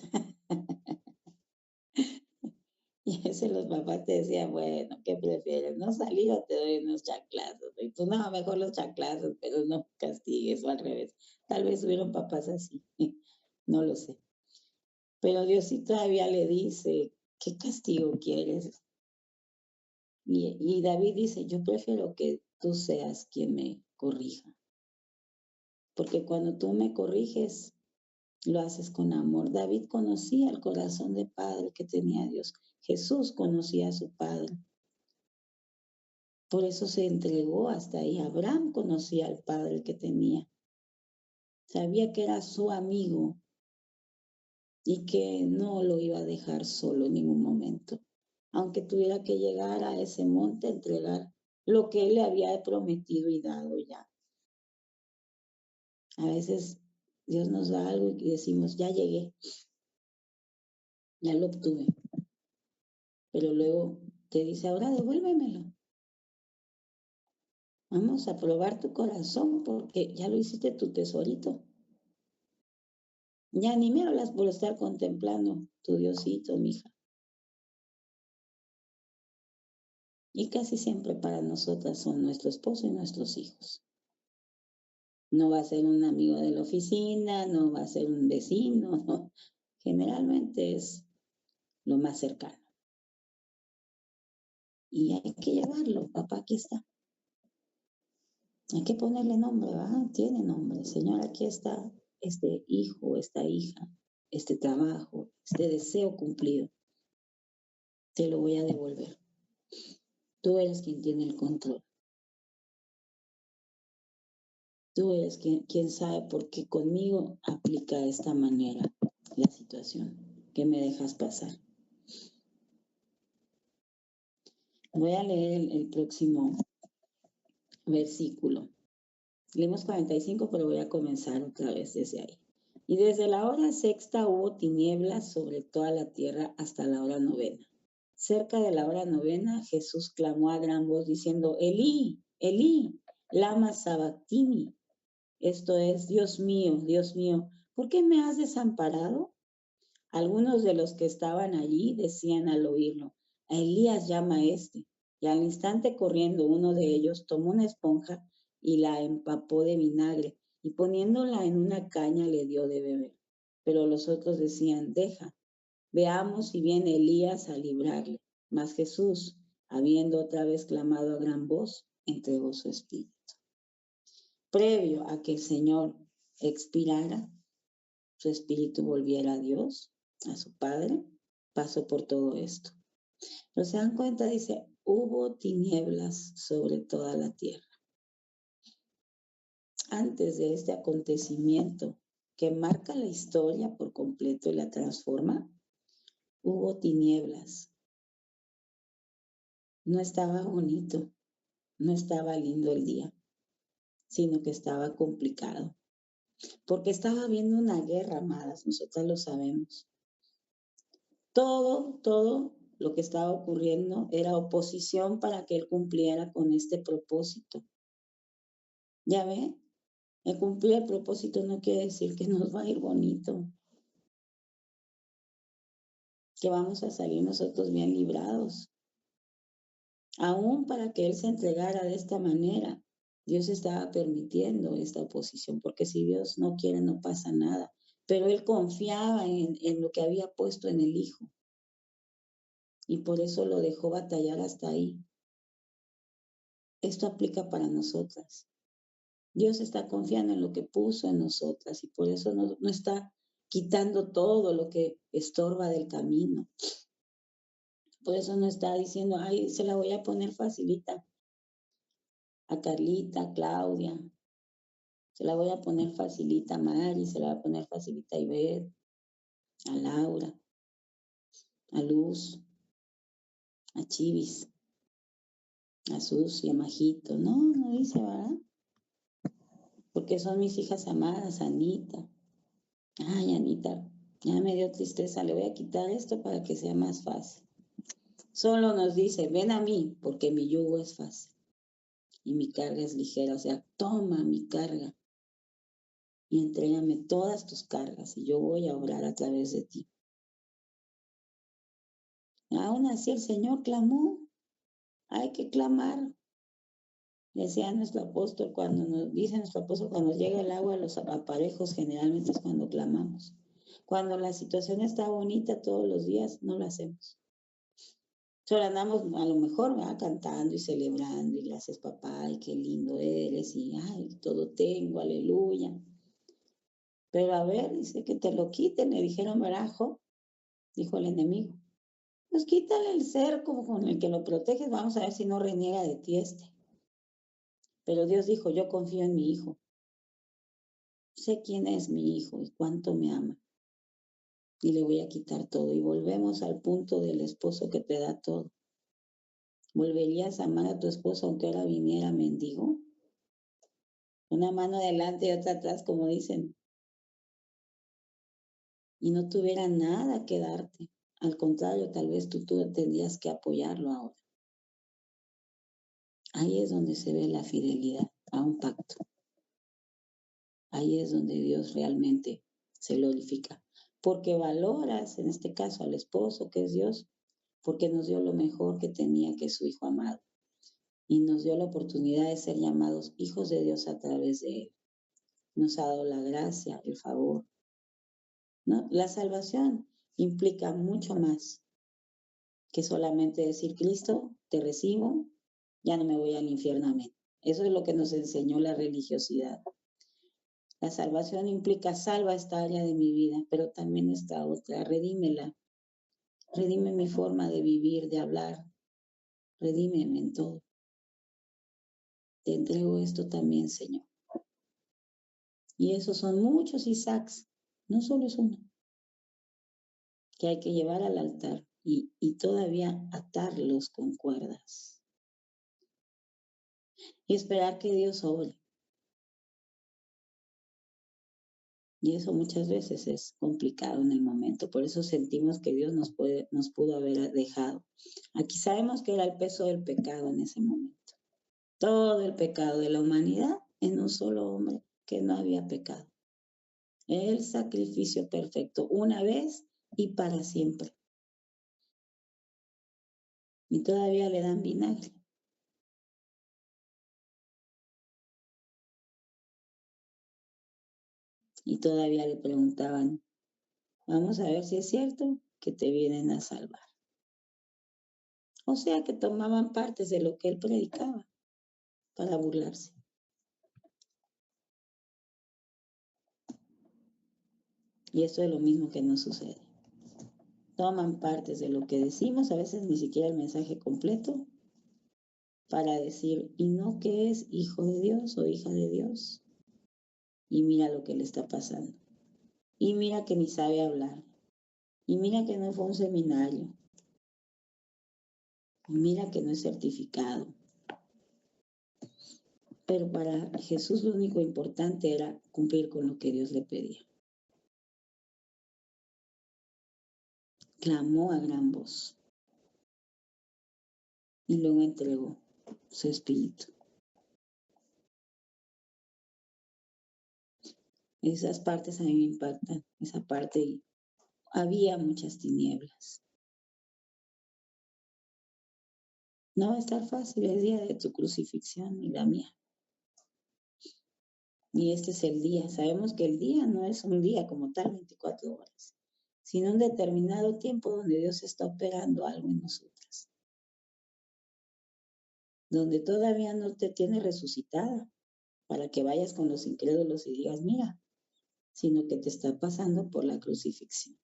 Y ese los papás te decían, bueno, ¿qué prefieres? ¿No salir o te doy unos chanclazos? Y tú, no, mejor los chanclazos, pero no castigues o al revés. Tal vez hubieron papás así, no lo sé. Pero Dios sí todavía le dice, ¿qué castigo quieres? Y David dice, yo prefiero que tú seas quien me corrija. Porque cuando tú me corriges, lo haces con amor. David conocía el corazón de padre que tenía Dios. Jesús conocía a su padre. Por eso se entregó hasta ahí. Abraham conocía al padre que tenía. Sabía que era su amigo y que no lo iba a dejar solo en ningún momento. Aunque tuviera que llegar a ese monte a entregar lo que él le había prometido y dado ya. A veces Dios nos da algo y decimos, ya llegué, ya lo obtuve. Pero luego te dice, ahora devuélvemelo. Vamos a probar tu corazón porque ya lo hiciste tu tesorito. Ya ni me hablas por estar contemplando tu Diosito, mija. Y casi siempre para nosotras son nuestro esposo y nuestros hijos. No va a ser un amigo de la oficina, no va a ser un vecino, no. Generalmente es lo más cercano. Y hay que llevarlo, papá, aquí está. Hay que ponerle nombre, ¿verdad? Tiene nombre. Señor, aquí está este hijo, esta hija, este trabajo, este deseo cumplido. Te lo voy a devolver. Tú eres quien tiene el control. Tú eres quien sabe por qué conmigo aplica de esta manera la situación que me dejas pasar. Voy a leer el próximo versículo. Leemos 45, pero voy a comenzar otra vez desde ahí. Y desde la hora sexta hubo tinieblas sobre toda la tierra hasta la hora novena. Cerca de la hora novena, Jesús clamó a gran voz diciendo, Elí, Elí, lama sabactini. Esto es, Dios mío, ¿por qué me has desamparado? Algunos de los que estaban allí decían al oírlo, a Elías llama este. Y al instante corriendo uno de ellos tomó una esponja y la empapó de vinagre y poniéndola en una caña le dio de beber. Pero los otros decían, deja, veamos si viene Elías a librarle. Mas Jesús, habiendo otra vez clamado a gran voz, entregó su espíritu. Previo a que el Señor expirara, su espíritu volviera a Dios, a su Padre, pasó por todo esto. Pero se dan cuenta, dice, hubo tinieblas sobre toda la tierra. Antes de este acontecimiento que marca la historia por completo y la transforma, hubo tinieblas. No estaba bonito, no estaba lindo el día, sino que estaba complicado. Porque estaba habiendo una guerra, amadas, nosotras lo sabemos. Todo lo que estaba ocurriendo era oposición para que él cumpliera con este propósito. ¿Ya ve? El cumplir el propósito no quiere decir que nos va a ir bonito, que vamos a salir nosotros bien librados. Aún para que él se entregara de esta manera, Dios estaba permitiendo esta oposición, porque si Dios no quiere no pasa nada. Pero él confiaba en lo que había puesto en el Hijo y por eso lo dejó batallar hasta ahí. Esto aplica para nosotras. Dios está confiando en lo que puso en nosotras y por eso no está quitando todo lo que estorba del camino. Por eso no está diciendo, ay, se la voy a poner facilita a Carlita, a Claudia, se la voy a poner facilita a Mari, se la voy a poner facilita a Ivette, a Laura, a Luz, a Chivis, a Susi, a Majito. No, no dice, ¿verdad? Porque son mis hijas amadas, Anita. Ay, Anita, ya me dio tristeza, le voy a quitar esto para que sea más fácil. Solo nos dice, ven a mí, porque mi yugo es fácil y mi carga es ligera. O sea, toma mi carga y entrégame todas tus cargas y yo voy a obrar a través de ti. Aún así el Señor clamó, hay que clamar. Decía nuestro apóstol, dice nuestro apóstol, cuando llega el agua a los aparejos, generalmente es cuando clamamos. Cuando la situación está bonita todos los días, no lo hacemos. Solo andamos a lo mejor cantando y celebrando, y gracias papá, y qué lindo eres, y ay, todo tengo, aleluya. Pero a ver, dice que te lo quiten, le dijeron, barajo, dijo el enemigo. Pues quítale el cerco con el que lo proteges, vamos a ver si no reniega de ti este. Pero Dios dijo, yo confío en mi hijo. Sé quién es mi hijo y cuánto me ama. Y le voy a quitar todo. Y volvemos al punto del esposo que te da todo. ¿Volverías a amar a tu esposo aunque ahora viniera mendigo? Una mano adelante y otra atrás, como dicen. Y no tuviera nada que darte. Al contrario, tal vez tú tendrías que apoyarlo ahora. Ahí es donde se ve la fidelidad a un pacto. Ahí es donde Dios realmente se glorifica. Porque valoras, en este caso, al esposo, que es Dios, porque nos dio lo mejor que tenía, que es su Hijo amado. Y nos dio la oportunidad de ser llamados hijos de Dios a través de Él. Nos ha dado la gracia, el favor, ¿no? La salvación implica mucho más que solamente decir, Cristo, te recibo, ya no me voy al infierno, amén. Eso es lo que nos enseñó la religiosidad. La salvación implica salva esta área de mi vida, pero también esta otra, redímela. Redime mi forma de vivir, de hablar. Redímeme en todo. Te entrego esto también, Señor. Y esos son muchos Isaacs, no solo es uno, que hay que llevar al altar y todavía atarlos con cuerdas. Y esperar que Dios obre. Y eso muchas veces es complicado en el momento. Por eso sentimos que Dios nos pudo haber dejado. Aquí sabemos que era el peso del pecado en ese momento. Todo el pecado de la humanidad en un solo hombre que no había pecado. El sacrificio perfecto, una vez y para siempre. Y todavía le dan vinagre. Y todavía le preguntaban, vamos a ver si es cierto que te vienen a salvar. O sea que tomaban partes de lo que él predicaba para burlarse. Y esto es lo mismo que nos sucede. Toman partes de lo que decimos, a veces ni siquiera el mensaje completo, para decir, y no que es hijo de Dios o hija de Dios. Y mira lo que le está pasando. Y mira que ni sabe hablar. Y mira que no fue a un seminario. Y mira que no es certificado. Pero para Jesús lo único importante era cumplir con lo que Dios le pedía. Clamó a gran voz y luego entregó su espíritu. Esas partes a mí me impactan, esa parte. Y había muchas tinieblas. No va a estar fácil el día de tu crucifixión ni la mía. Y este es el día. Sabemos que el día no es un día como tal, 24 horas, sino un determinado tiempo donde Dios está operando algo en nosotras. Donde todavía no te tiene resucitada para que vayas con los incrédulos y digas, mira, sino que te está pasando por la crucifixión.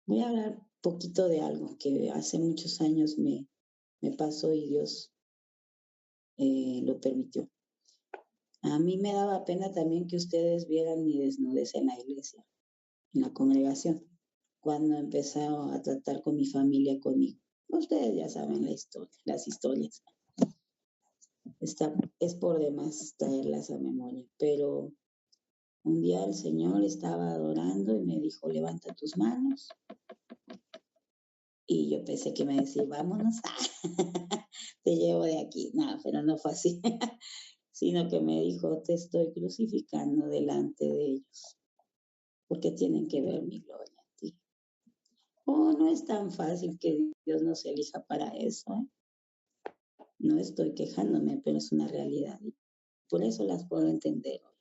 Voy a hablar poquito de algo que hace muchos años me pasó y Dios lo permitió. A mí me daba pena también que ustedes vieran mi desnudez en la iglesia, en la congregación, cuando empezaba a tratar con mi familia, conmigo. Ustedes ya saben la historia, las historias. Es por demás traerlas a memoria, pero un día el Señor estaba adorando y me dijo, levanta tus manos. Y yo pensé que me decía, vámonos, te llevo de aquí. No, pero no fue así, sino que me dijo, te estoy crucificando delante de ellos, porque tienen que ver mi gloria en ti. Oh, no es tan fácil que Dios nos elija para eso, ¿eh? No estoy quejándome, pero es una realidad. Y por eso las puedo entender hoy.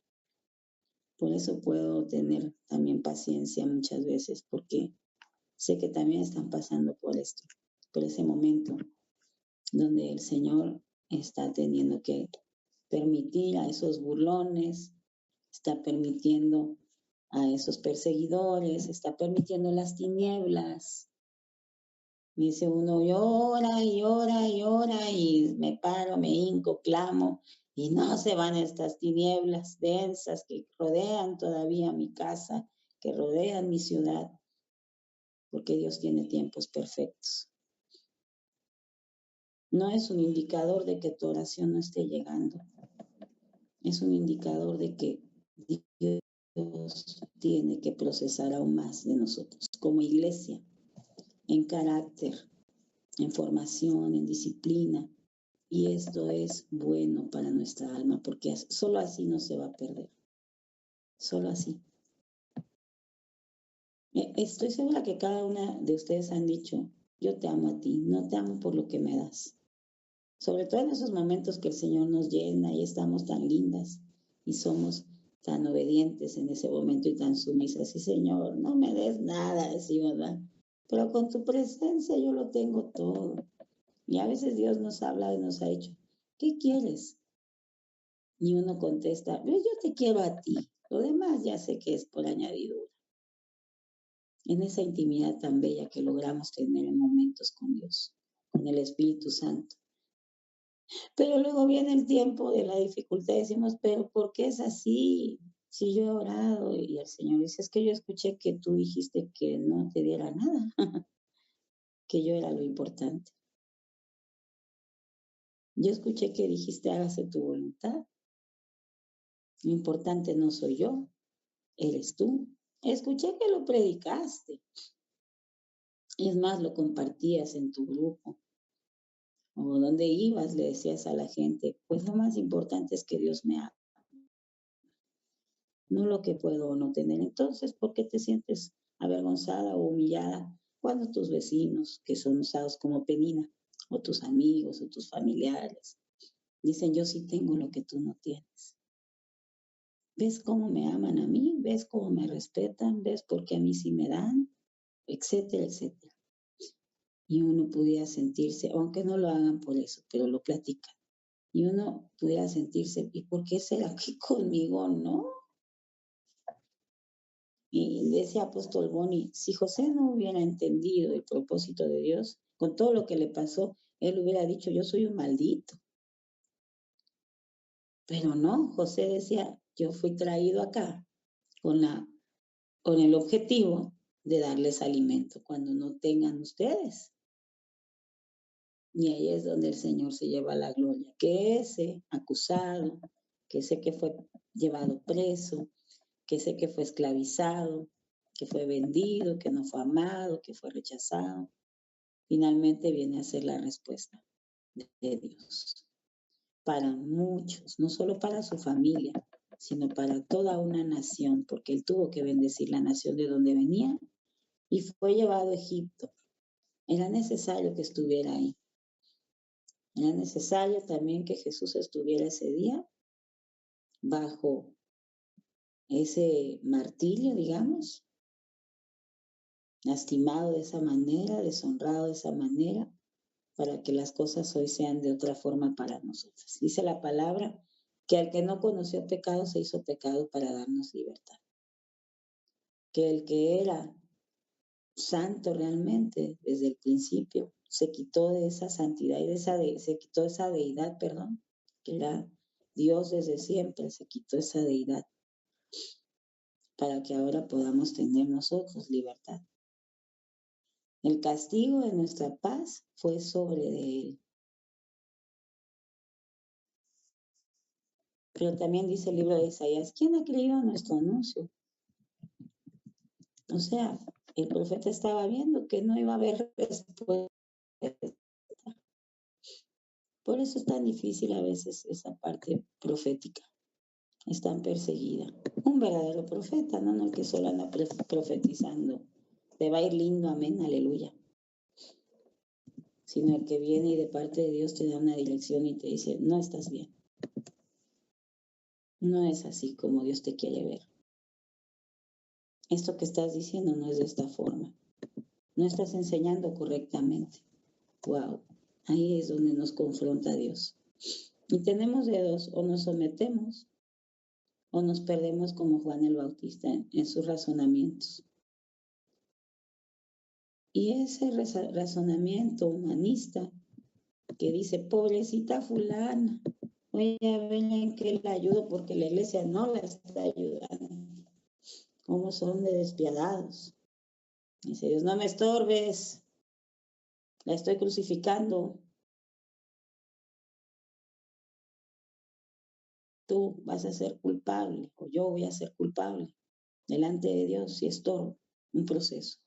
Por eso puedo tener también paciencia muchas veces, porque sé que también están pasando por esto, por ese momento donde el Señor está teniendo que permitir a esos burlones, está permitiendo a esos perseguidores, está permitiendo las tinieblas. Dice uno, llora y llora y llora y me paro, me hinco, clamo y no se van estas tinieblas densas que rodean todavía mi casa, que rodean mi ciudad, porque Dios tiene tiempos perfectos. No es un indicador de que tu oración no esté llegando. Es un indicador de que Dios tiene que procesar aún más de nosotros como iglesia, en carácter, en formación, en disciplina. Y esto es bueno para nuestra alma, porque solo así no se va a perder. Solo así. Estoy segura que cada una de ustedes han dicho, yo te amo a ti, no te amo por lo que me das. Sobre todo en esos momentos que el Señor nos llena y estamos tan lindas y somos tan obedientes en ese momento y tan sumisas. Sí, Señor, no me des nada, así, ¿verdad? Pero con tu presencia yo lo tengo todo. Y a veces Dios nos habla y nos ha dicho, ¿qué quieres? Y uno contesta, yo te quiero a ti. Lo demás ya sé que es por añadidura. En esa intimidad tan bella que logramos tener en momentos con Dios, con el Espíritu Santo. Pero luego viene el tiempo de la dificultad y decimos, pero ¿por qué es así? Si yo he orado y el Señor dice, es que yo escuché que tú dijiste que no te diera nada, que yo era lo importante. Yo escuché que dijiste, hágase tu voluntad. Lo importante no soy yo, eres tú. Escuché que lo predicaste. Es más, lo compartías en tu grupo. O donde ibas, le decías a la gente, pues lo más importante es que Dios me haga. No lo que puedo o no tener. Entonces, ¿por qué te sientes avergonzada o humillada cuando tus vecinos, que son usados como penina, o tus amigos o tus familiares, dicen, yo sí tengo lo que tú no tienes? ¿Ves cómo me aman a mí? ¿Ves cómo me respetan? ¿Ves por qué a mí sí me dan? Etcétera, etcétera. Y uno pudiera sentirse, aunque no lo hagan por eso, pero lo platican. Y uno pudiera sentirse, ¿y por qué será que conmigo no? Y decía apóstol Boni, si José no hubiera entendido el propósito de Dios, con todo lo que le pasó, él hubiera dicho, yo soy un maldito. Pero no, José decía, yo fui traído acá con el objetivo de darles alimento cuando no tengan ustedes. Y ahí es donde el Señor se lleva la gloria. Que ese acusado, que ese que fue llevado preso, que ese que fue esclavizado, que fue vendido, que no fue amado, que fue rechazado, finalmente viene a ser la respuesta de Dios. Para muchos, no solo para su familia, sino para toda una nación, porque él tuvo que bendecir la nación de donde venía y fue llevado a Egipto. Era necesario que estuviera ahí. Era necesario también que Jesús estuviera ese día bajo ese martirio, digamos, lastimado de esa manera, deshonrado de esa manera, para que las cosas hoy sean de otra forma para nosotros. Dice la palabra que al que no conoció pecado se hizo pecado para darnos libertad. Que el que era santo realmente desde el principio se quitó de esa santidad y se quitó esa deidad, perdón, que era Dios desde siempre, se quitó esa deidad para que ahora podamos tener nosotros libertad. El castigo de nuestra paz fue sobre de él. Pero también dice el libro de Isaías, ¿quién ha creído nuestro anuncio? O sea, el profeta estaba viendo que no iba a haber respuesta. Por eso es tan difícil a veces esa parte profética. Es tan perseguida. Un verdadero profeta, no el que solo anda profetizando. Te va a ir lindo, amén, aleluya. Sino el que viene y de parte de Dios te da una dirección y te dice, no estás bien. No es así como Dios te quiere ver. Esto que estás diciendo no es de esta forma. No estás enseñando correctamente. Wow. Ahí es donde nos confronta Dios. Y tenemos de dos, o nos sometemos o nos perdemos como Juan el Bautista en sus razonamientos. Y ese razonamiento humanista que dice, pobrecita fulana, voy a ver en qué la ayudo porque la iglesia no la está ayudando. ¿Cómo son de despiadados? Dice Dios, no me estorbes, la estoy crucificando. Tú vas a ser culpable o yo voy a ser culpable delante de Dios si estorbo un proceso.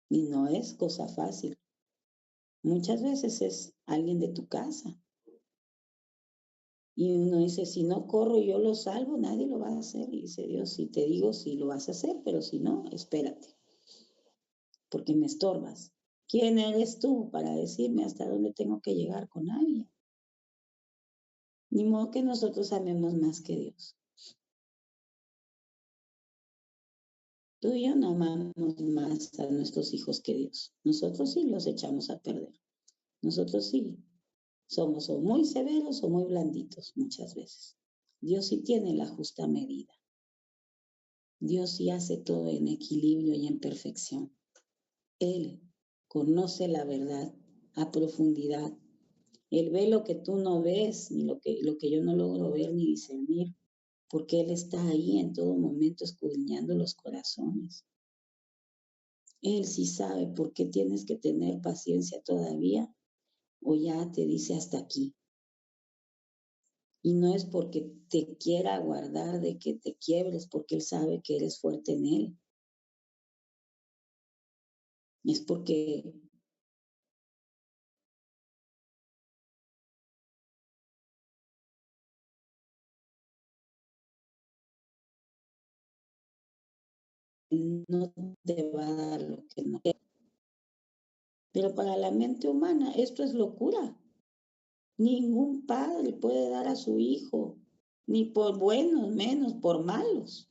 Y no es cosa fácil. Muchas veces es alguien de tu casa. Y uno dice, si no corro y yo lo salvo, nadie lo va a hacer. Y dice Dios, si te digo, sí lo vas a hacer, pero si no, espérate, porque me estorbas. ¿Quién eres tú para decirme hasta dónde tengo que llegar con alguien? Ni modo que nosotros amemos más que Dios. Tú y yo no amamos más a nuestros hijos que Dios. Nosotros sí los echamos a perder. Nosotros sí somos o muy severos o muy blanditos muchas veces. Dios sí tiene la justa medida. Dios sí hace todo en equilibrio y en perfección. Él conoce la verdad a profundidad. Él ve lo que tú no ves, ni lo que yo no logro ver ni discernir, porque Él está ahí en todo momento escudriñando los corazones. Él sí sabe por qué tienes que tener paciencia todavía o ya te dice hasta aquí. Y no es porque te quiera guardar de que te quiebres, porque Él sabe que eres fuerte en Él. Es porque no te va a dar lo que no. Pero para la mente humana esto es locura. Ningún padre puede dar a su hijo, ni por buenos, menos por malos.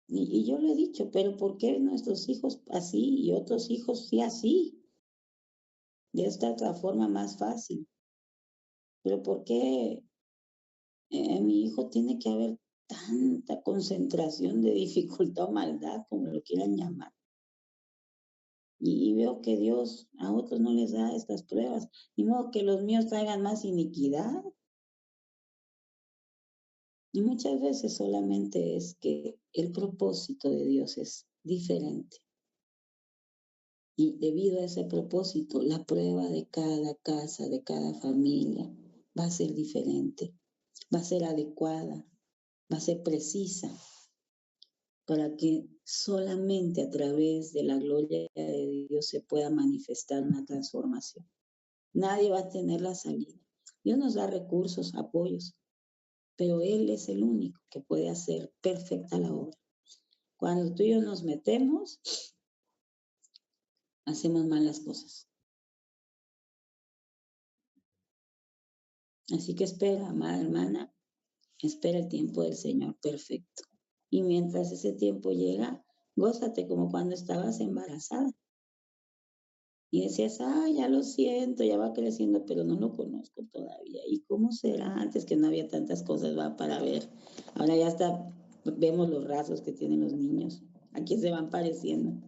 Y yo le he dicho, pero ¿por qué nuestros hijos así y otros hijos sí así? De esta otra forma más fácil. Pero ¿por qué mi hijo tiene que haber tanta concentración de dificultad o maldad, como lo quieran llamar. Y veo que Dios a otros no les da estas pruebas. Ni modo que los míos traigan más iniquidad. Y muchas veces solamente es que el propósito de Dios es diferente. Y debido a ese propósito, la prueba de cada casa, de cada familia, va a ser diferente, va a ser adecuada, va a ser precisa, para que solamente a través de la gloria de Dios se pueda manifestar una transformación. Nadie va a tener la salida. Dios nos da recursos, apoyos, pero Él es el único que puede hacer perfecta la obra. Cuando tú y yo nos metemos, hacemos malas cosas. Así que espera, amada hermana, espera el tiempo del Señor perfecto. Y mientras ese tiempo llega, gózate como cuando estabas embarazada. Y decías, ya lo siento, ya va creciendo, pero no lo conozco todavía. ¿Y cómo será? Antes que no había tantas cosas, va para ver. Ahora ya hasta vemos los rasgos que tienen los niños. Aquí se van pareciendo.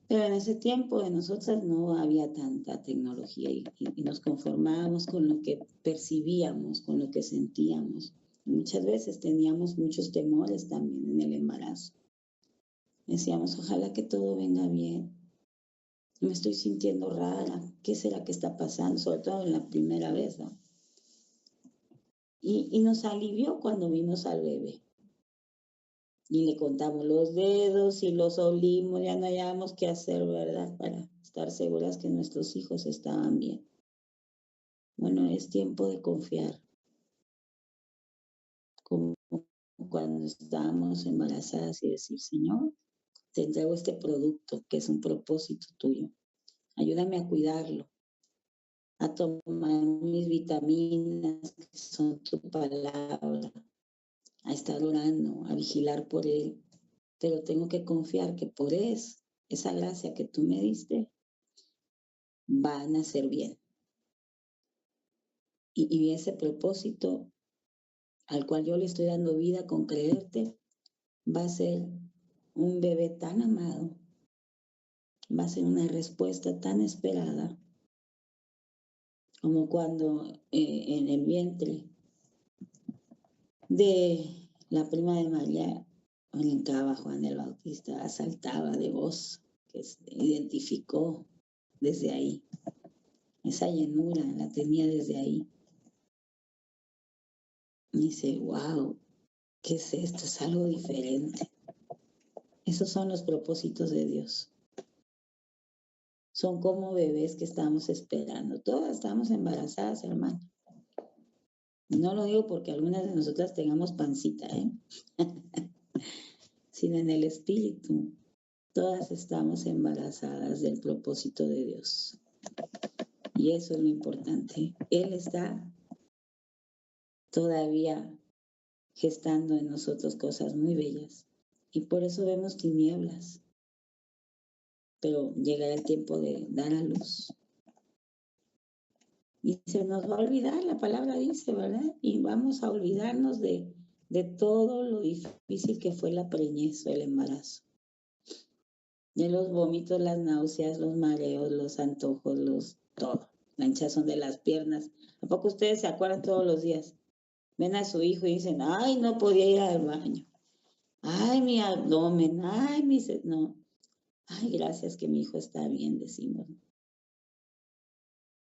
Pero en ese tiempo de nosotras no había tanta tecnología y nos conformábamos con lo que percibíamos, con lo que sentíamos. Y muchas veces teníamos muchos temores también en el embarazo. Decíamos, ojalá que todo venga bien. Me estoy sintiendo rara. ¿Qué será que está pasando? Sobre todo en la primera vez, ¿no? Y nos alivió cuando vimos al bebé. Y le contamos los dedos y los olimos, ya no hallábamos qué hacer, ¿verdad? Para estar seguras que nuestros hijos estaban bien. Bueno, es tiempo de confiar. Como cuando estábamos embarazadas y decir, Señor, te entrego este producto que es un propósito tuyo. Ayúdame a cuidarlo, a tomar mis vitaminas, que son tu palabra, a estar orando, a vigilar por él. Pero tengo que confiar que por esa gracia que tú me diste, van a ser bien. Y ese propósito al cual yo le estoy dando vida con creerte, va a ser un bebé tan amado, va a ser una respuesta tan esperada, como cuando en el vientre de la prima de María brincaba Juan el Bautista, saltaba de voz, que se identificó desde ahí. Esa llenura la tenía desde ahí. Y dice, wow, ¿qué es esto? Es algo diferente. Esos son los propósitos de Dios. Son como bebés que estamos esperando. Todas estamos embarazadas, hermano. No lo digo porque algunas de nosotras tengamos pancita, sino en el espíritu. Todas estamos embarazadas del propósito de Dios. Y eso es lo importante. Él está todavía gestando en nosotros cosas muy bellas. Y por eso vemos tinieblas. Pero llegará el tiempo de dar a luz. Y se nos va a olvidar, la palabra dice, ¿verdad? Y vamos a olvidarnos de todo lo difícil que fue la preñez o el embarazo. De los vómitos, las náuseas, los mareos, los antojos, todo. La hinchazón de las piernas. ¿A poco ustedes se acuerdan todos los días? Ven a su hijo y dicen, ay, no podía ir al baño. Ay, mi abdomen, ay, no. Ay, gracias que mi hijo está bien, decimos.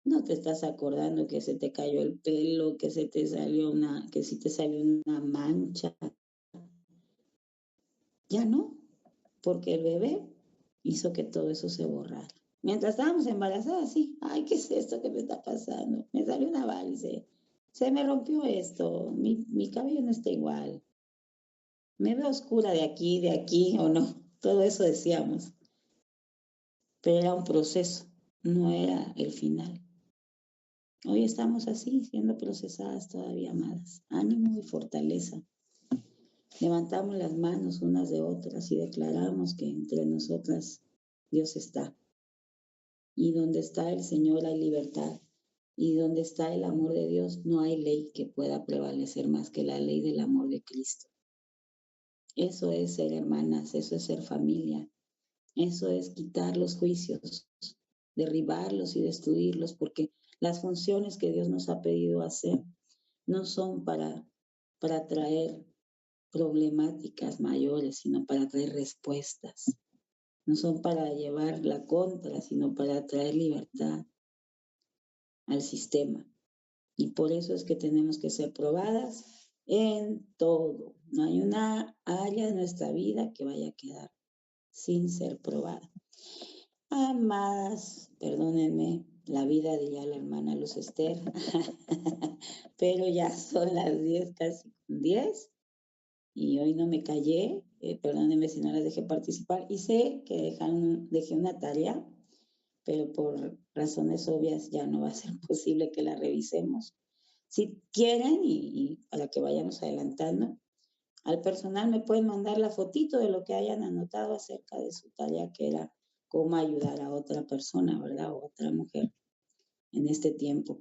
No te estás acordando que se te cayó el pelo, que se te salió que si te salió una mancha. Ya no, porque el bebé hizo que todo eso se borrara. Mientras estábamos embarazadas, sí, ay, ¿qué es esto que me está pasando? Me salió una válvula, se me rompió esto, mi cabello no está igual. Me veo oscura de aquí, o no. Todo eso decíamos. Pero era un proceso, no era el final. Hoy estamos así, siendo procesadas todavía, amadas. Ánimo y fortaleza. Levantamos las manos unas de otras y declaramos que entre nosotras Dios está. Y donde está el Señor hay libertad. Y donde está el amor de Dios, no hay ley que pueda prevalecer más que la ley del amor de Cristo. Eso es ser hermanas, eso es ser familia, eso es quitar los juicios, derribarlos y destruirlos, porque las funciones que Dios nos ha pedido hacer no son para traer problemáticas mayores, sino para traer respuestas. No son para llevar la contra, sino para traer libertad al sistema. Y por eso es que tenemos que ser probadas en todo. No hay una área de nuestra vida que vaya a quedar sin ser probada. Amadas, perdónenme la vida de ya la hermana Luz Esther, pero ya son las 10, casi 10, y hoy no me callé, perdónenme si no las dejé participar, y sé que dejé una tarea, pero por razones obvias ya no va a ser posible que la revisemos. Si quieren, y para que vayamos adelantando, al personal me pueden mandar la fotito de lo que hayan anotado acerca de su tarea, que era cómo ayudar a otra persona, ¿verdad? O otra mujer en este tiempo.